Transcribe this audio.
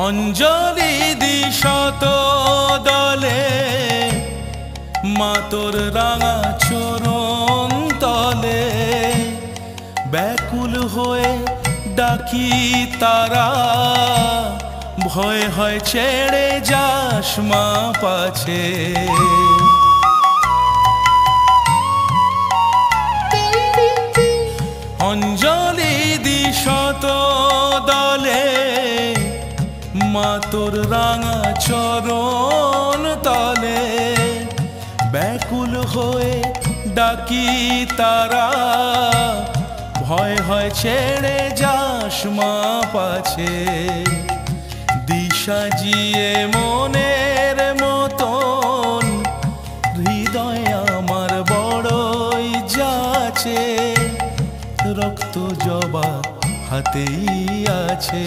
অঞ্জলি দিশত দলে মা তোর রাঙা চরণ তলে ব্যাকুল হয়ে ডাকি তারা ভয় হয় ছেড়ে যাস মা পাছে অঞ্জলি দিশত দলে মা তোর রাঙা চরণ তলে ব্যাকুল হয়ে ডাকি তারা ভয় হয় ছেড়ে যাস মা পাছে দিশা জিয়ে মনের মতন হৃদয় আমার বড়ই যাচ্ছে রক্ত জবা হাতেই আছে।